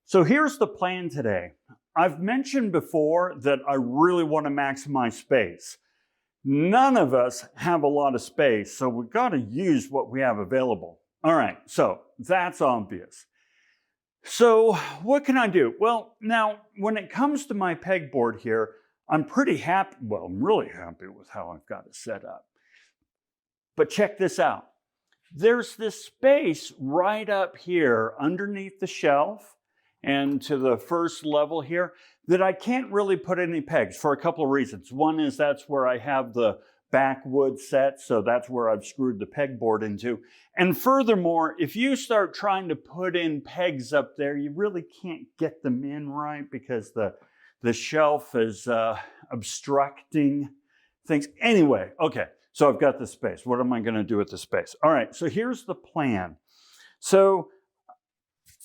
So here's the plan today. I've mentioned before that I really want to maximize space. None of us have a lot of space, so we've got to use what we have available. All right, so that's obvious. So what can I do? Well, now, when it comes to my pegboard here, I'm pretty happy, well, I'm really happy with how I've got it set up. But check this out. There's this space right up here underneath the shelf and to the first level here that I can't really put any pegs for a couple of reasons. One is that's where I have the backwood set, so that's where I've screwed the pegboard into. And furthermore, if you start trying to put in pegs up there, you really can't get them in right because the shelf is obstructing things. Anyway, okay, so I've got the space. What am I going to do with the space? All right, so here's the plan. So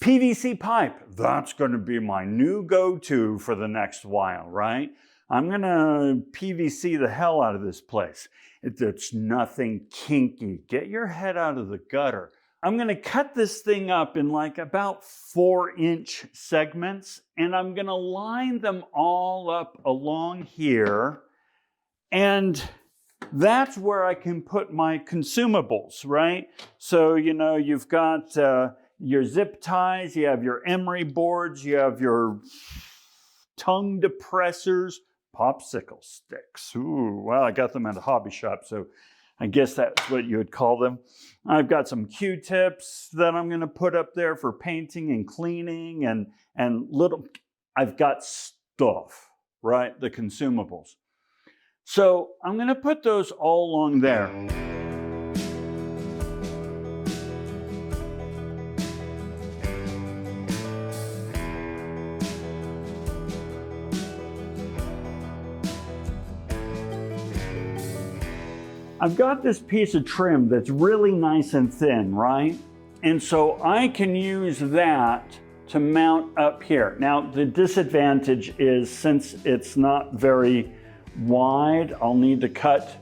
PVC pipe, that's going to be my new go-to for the next while, right? I'm going to PVC the hell out of this place. It's nothing kinky. Get your head out of the gutter. I'm going to cut this thing up in like about 4-inch segments, and I'm going to line them all up along here. And that's where I can put my consumables, right? So, you know, you've got your zip ties, you have your emery boards, you have your tongue depressors, popsicle sticks. Ooh, well, I got them at a hobby shop, so I guess that's what you would call them. I've got some Q-tips that I'm going to put up there for painting and cleaning and little, I've got stuff, right? The consumables. So I'm going to put those all along there. I've got this piece of trim that's really nice and thin, right? And so I can use that to mount up here. Now, the disadvantage is since it's not very wide, I'll need to cut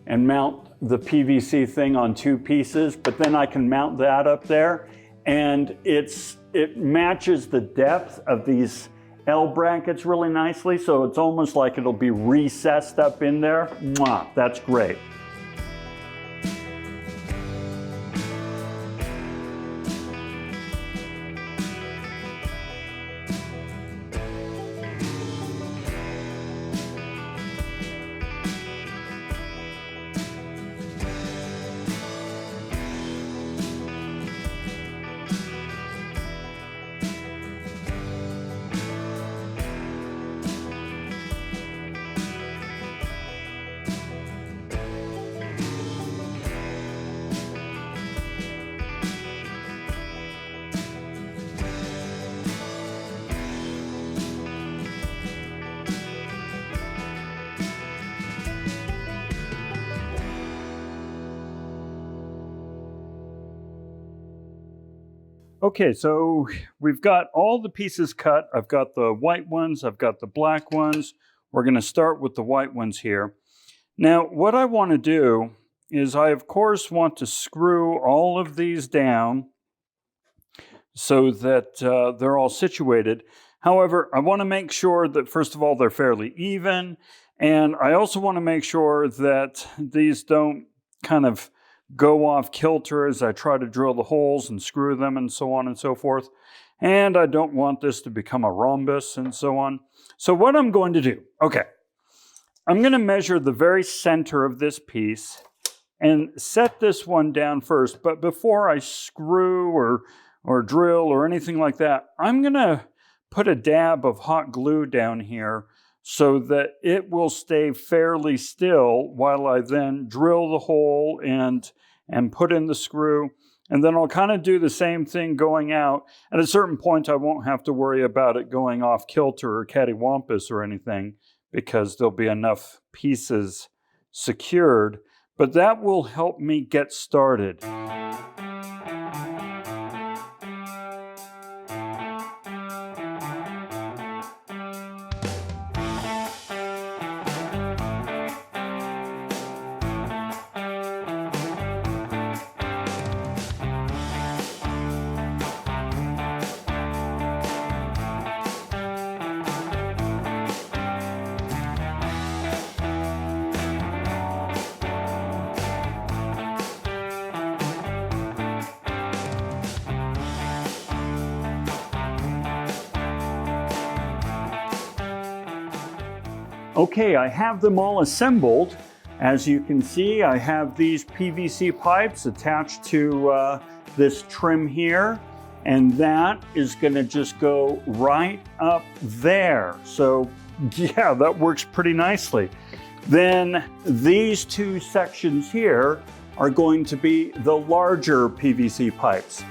and mount the PVC thing on 2 pieces, but then I can mount that up there, and it matches the depth of these L brackets really nicely, so it's almost like it'll be recessed up in there. Mwah, that's great. Okay, so we've got all the pieces cut. I've got the white ones, I've got the black ones. We're going to start with the white ones here. Now, what I want to do is I, of course, want to screw all of these down so that they're all situated. However, I want to make sure that, first of all, they're fairly even. And I also want to make sure that these don't kind of go off kilter as I try to drill the holes and screw them and so on and so forth. And I don't want this to become a rhombus and so on. So what I'm going to do, okay, I'm going to measure the very center of this piece and set this one down first. But before I screw or drill or anything like that, I'm going to put a dab of hot glue down here so that it will stay fairly still while I then drill the hole and put in the screw. And then I'll kind of do the same thing going out. At a certain point, I won't have to worry about it going off kilter or cattywampus or anything because there'll be enough pieces secured. But that will help me get started. Okay, I have them all assembled. As you can see, I have these PVC pipes attached to this trim here, and that is going to just go right up there. So yeah, that works pretty nicely. Then these two sections here are going to be the larger PVC pipes.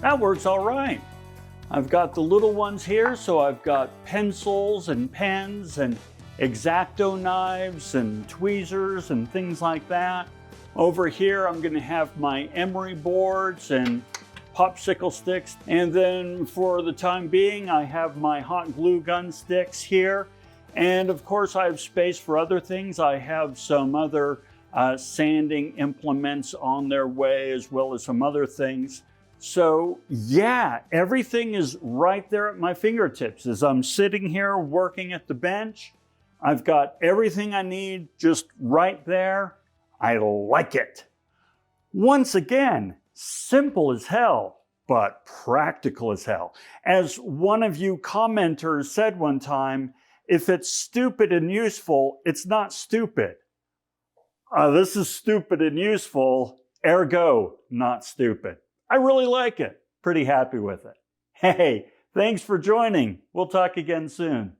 That works all right. I've got the little ones here, so I've got pencils and pens and X-Acto knives and tweezers and things like that. Over here, I'm going to have my emery boards and popsicle sticks. And then for the time being, I have my hot glue gun sticks here. And of course, I have space for other things. I have some other sanding implements on their way, as well as some other things. So yeah, everything is right there at my fingertips. As I'm sitting here working at the bench, I've got everything I need just right there. I like it. Once again, simple as hell, but practical as hell. As one of you commenters said one time, if it's stupid and useful, it's not stupid. This is stupid and useful, ergo not stupid. I really like it. Pretty happy with it. Hey, thanks for joining. We'll talk again soon.